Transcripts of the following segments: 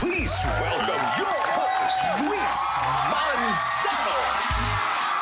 Please welcome your host, Luis Manzano.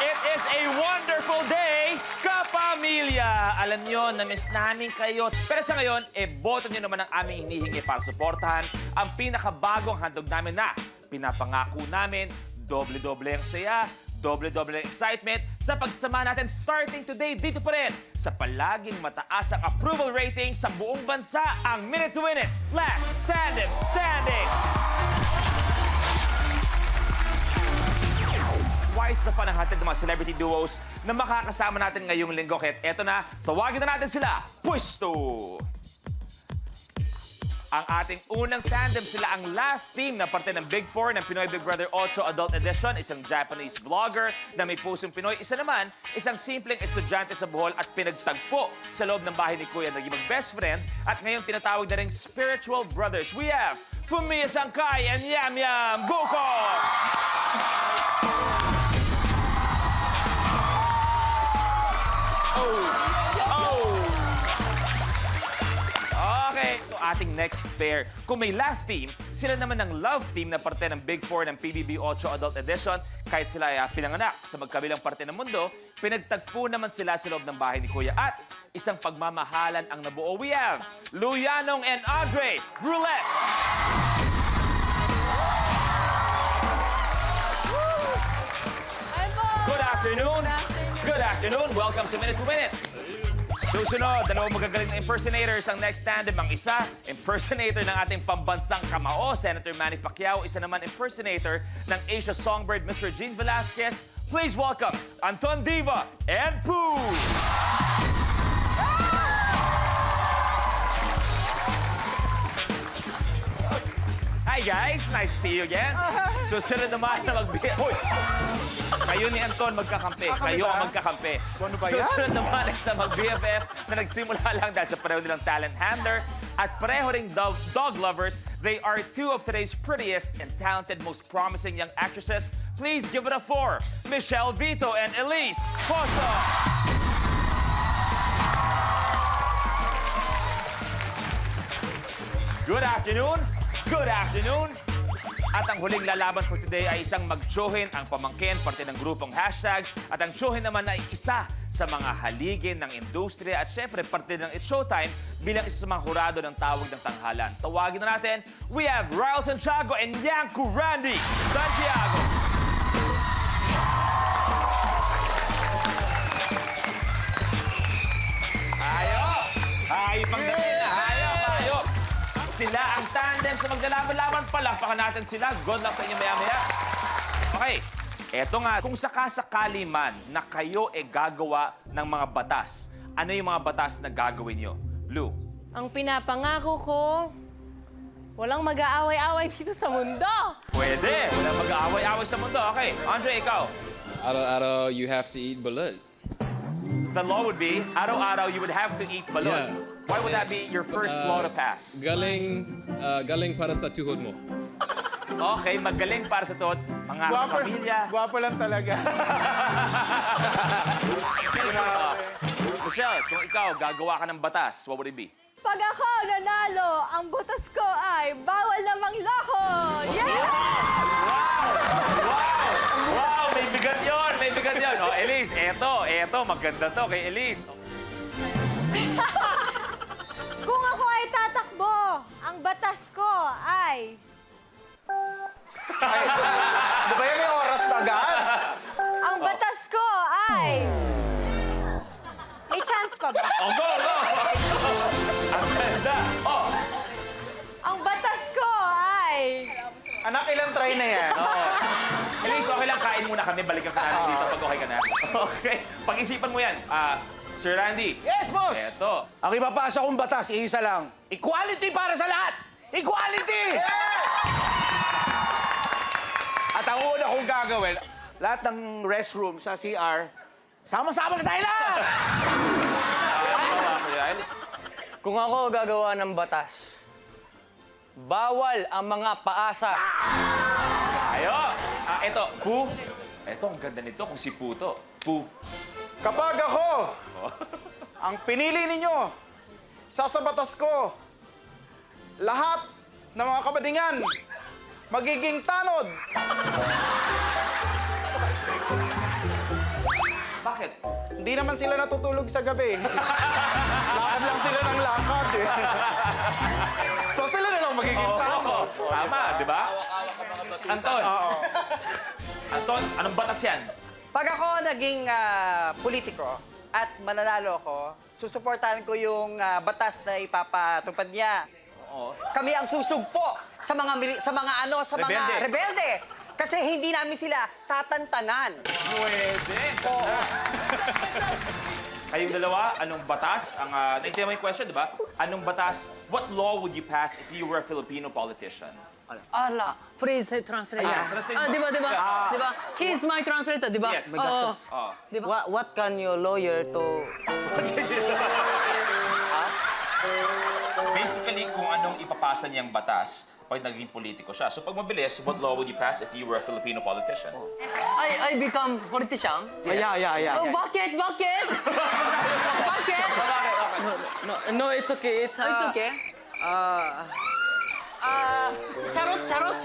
It is a wonderful day, kapamilya! Alam nyo, na-miss namin kayo. Pero sa ngayon, boto nyo naman ang aming hinihingi para suportahan ang pinakabagong handog namin na pinapangako namin, doble-doble ang saya, doble-doble ang excitement sa pagsasama natin starting today dito pa rin sa palaging mataas ang approval rating sa buong bansa, ang Minute to Win It Last Tandem Standing! Twice na pananghatid ng mga celebrity duos na makakasama natin ngayong linggo. Kaya eto na, tawagin na natin sila, Pwesto! Ang ating unang tandem, sila ang laugh team na parte ng Big Four ng Pinoy Big Brother 8 Adult Edition, isang Japanese vlogger na may pusong Pinoy. Isa naman, isang simpleng estudyante sa Bohol at pinagtagpo sa loob ng bahay ni Kuya, naging mag-best friend at ngayon tinatawag na rin spiritual brothers. We have Fumiya Sankay and Yam Yam Goko! Ating next pair. Kung may laugh team, sila naman ng love team na parte ng Big Four ng PBB 8 Adult Edition. Kahit sila ay pinanganak sa magkabilang parte ng mundo, pinagtagpo naman sila sa loob ng bahay ni Kuya. At isang pagmamahalan ang nabuo. We have Lou Yanong and Andre Roulette. Good afternoon. Good afternoon. Welcome to Minute to Win It. Susunod, dalawang magagaling na impersonators ang next tandem. Ang isa, impersonator ng ating pambansang kamao, Senator Manny Pacquiao. Isa naman impersonator ng Asia Songbird, Miss Regine Velasquez. Please welcome Anton Diva and Pooh! Hi guys, nice to see you again. Susunod naman na Hoy! Kayo ni Anton magkakampi. Kayo ang magkakampi. Ano ba yan? Susunod naman ay sa mag-BFF na nagsimula lang dahil sa pareho nilang talent handler at pareho ring dog lovers. They are two of today's prettiest and talented, most promising young actresses. Please give it a for Michelle Vito and Elise Poso. Good afternoon. Good afternoon. At ang huling lalaban for today ay isang mag-tsuhin ang pamangkin, parte ng grupong hashtags. At ang tsuhin naman ay isa sa mga haligin ng industriya at syempre parte ng It's Showtime bilang isa sa mga hurado ng tawag ng tanghalan. Tawagin na natin, we have Ryle Santiago and Yanko Randy Santiago. Hayop! Hayop ang dating na hayop! Hayop! Sila ang tandem sa maglalaban-laban. Palakpakan natin sila. Good luck sa inyo maya-maya. Okay, eto nga. Kung sakasakali man na kayo gagawa ng mga batas, ano yung mga batas na gagawin nyo? Lou? Ang pinapangako ko, walang mag-aaway-aaway dito sa mundo. Pwede. Walang mag-aaway-aaway sa mundo. Okay, Andre, ikaw. Araw-araw, you have to eat balut. The law would be, araw-araw you would have to eat balot. Yeah. Why would that be your first law to pass? Galing para sa tuhod mo. Okay, magaling para sa tot, mga pamilya. Gwapo lang talaga. Michelle, kung ikaw gagawa ka ng batas, what would it be? Pag ako nanalo, ang butas ko ay bawal na mangloko! Yeah! Wow! May bigat yun! May bigat yun! Oh, Elise, eto, maganda to kay Elise. Kung ako ay tatakbo, ang batas ko ay... Di ba yan may oras na agad? Ang batas ko ay... May chance pa ba? Oh, go! Ang ganda! Oh! Ang batas ko ay... Anak, ilang try na yan? Elise, okay lang, kain muna kami. Balikan ka natin dito pag okay ka na. Okay, pag-isipan mo yan. Sir Randy. Yes, boss! Eto. Ang ipapasa kong batas, iisa lang. Equality para sa lahat! Equality! At ang una kong gagawin, lahat ng restroom sa CR, sama-sama na tayo lahat! Kung ako gagawa ng batas, bawal ang mga paasa. Ayo! Eto, Pooh. Eto, ang ganda nito kung si Pooh to. Pooh. Kapag ako, ang pinili ninyo, sasabatas ko, lahat ng mga kabadingan magiging tanod. Bakit? Hindi naman sila natutulog sa gabi. Lakad lang sila ng lakad eh. So sila na lang magiging tanod. Tama, di ba? Anton, Oo. Anton, anong batas yan? Pag ako naging politiko at mananalo ako, susuportahan ko yung batas na ipapatupad niya. Oo. Kami ang susugpo sa mga Rebelde. rebelde. Kasi hindi namin sila tatantanan. Pwede. Oo. Kayong dalawa, anong batas? Naintindihan mo yung question, di ba? Anong batas? What law would you pass if you were a Filipino politician? Ala, please translate. translate Ah, mo. di ba? Yeah. Di ba? He is my translator, di ba? Yes. May gastos. Oh. Di ba? What can your lawyer to... Basically, kung anong ipapasa niyang batas pag naging politiko siya. So pag mabilis, what law would you pass if you were a Filipino politician? I become politician. Yes. Oh, bakit? Bakit? Bakit? No, it's okay. It's okay. Charot. charot.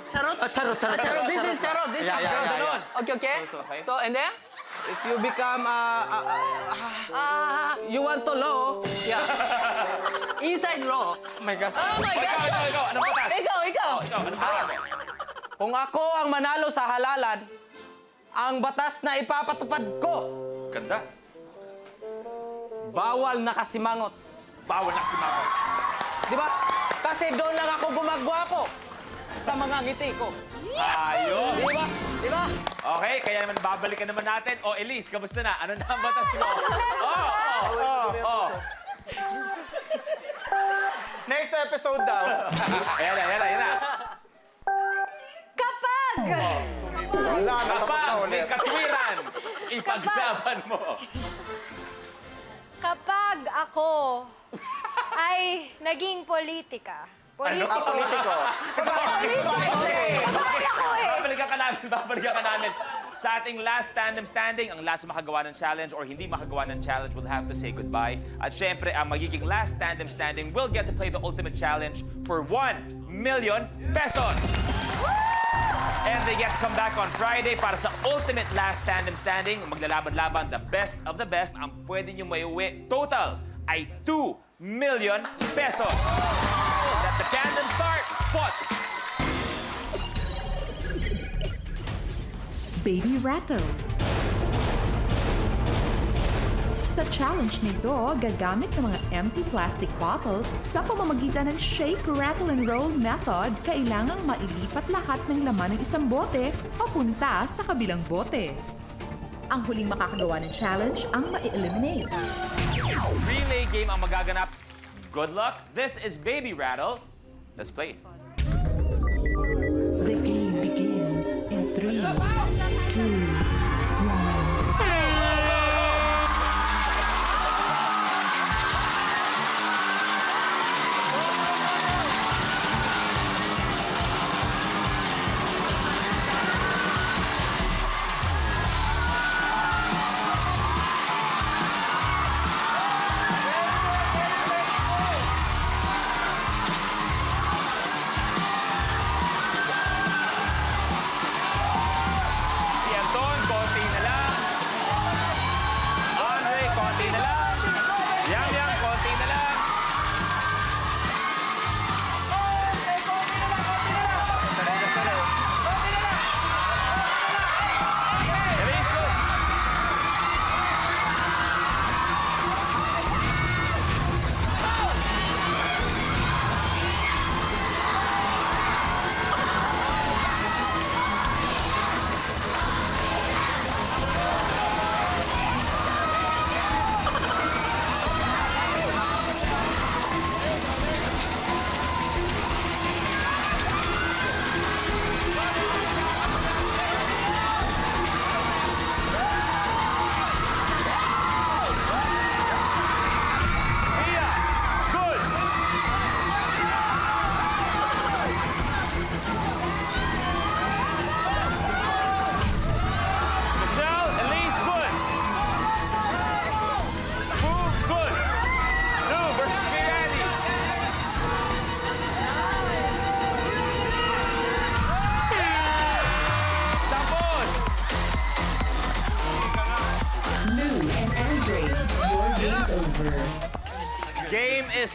Charot. This is charot. This is Yeah, charot. yeah. Okay, okay. Okay. So, and then? If you become... you want to law? Yeah. Inside law. Oh my gosh. Oh my God. Ikaw, anong batas? Ikaw. Ikaw, anong batas mo? Kung ako ang manalo sa halalan, ang batas na ipapatupad ko, Ganda. bawal na kasimangot. Bawal na si Mako. Di ba? Kasi doon lang ako gumagwapo sa mga ngiti ko. Ayun. Di ba? Di ba? Okay, kaya naman babalikan naman natin. Elise, kamusta na? Ano na ang batas mo? Oh. Next episode daw. Ayan na. Kapag! Wala, natapos na Kapag may ulit. katwiran, ipaglaban mo. Kapag ako ay naging politika. Ano? Politiko. Babalikan ka namin. Sa ating last tandem standing, ang last makagawa ng challenge or hindi makagawa ng challenge will have to say goodbye. At syempre, ang magiging last tandem standing will get to play the ultimate challenge for 1 million pesos. And they get to come back on Friday para sa ultimate last tandem standing. Maglalaban-laban, the best of the best. Ang pwede nyo maiuwi total ay 2 million pesos. Let the tandem start. Pot. Baby Rattle. Sa challenge nito, gagamit ng mga empty plastic bottles sa pamamagitan ng shake, rattle, and roll method. Kailangang mailipat lahat ng laman ng isang bote papunta sa kabilang bote. Ang huling makakagawa ng challenge ang ma-eliminate. Relay game ang magaganap. Good luck. This is Baby Rattle. Let's play. The game begins in 3, 2, 1. Si Anton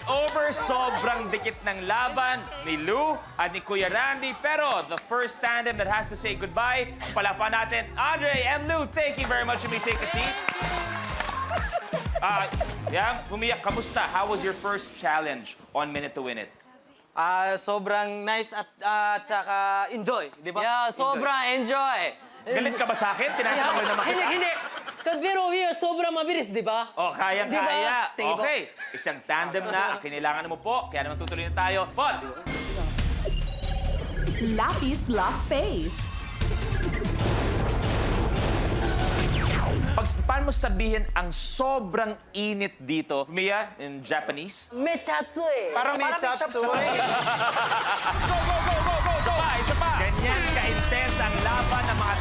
It's over. Sobrang dikit ng laban ni Lou at ni Kuya Randy. Pero the first tandem that has to say goodbye, palapan natin Andre and Lou. Thank you very much. You may take a seat. Fumiya, kamusta? How was your first challenge on Minute to Win It? Sobrang nice at saka enjoy, di ba? Yeah, sobra enjoy. Galit ka ba sa akin? Tinatanong mo naman kita? Hindi. Pero we sobrang mabilis, di ba? Oh, kayang-kaya. Diba? Tingin ko. Okay, isang tandem na ang kinilangan mo po. Kaya naman tutuloy na tayo. Pod! Slappy Slap Face. Paano mo sabihin ang sobrang init dito? Mia, in Japanese? Mechatsui. Parang may chapsuy. Isa pa! Ganyan ka-intense ang laban ng mga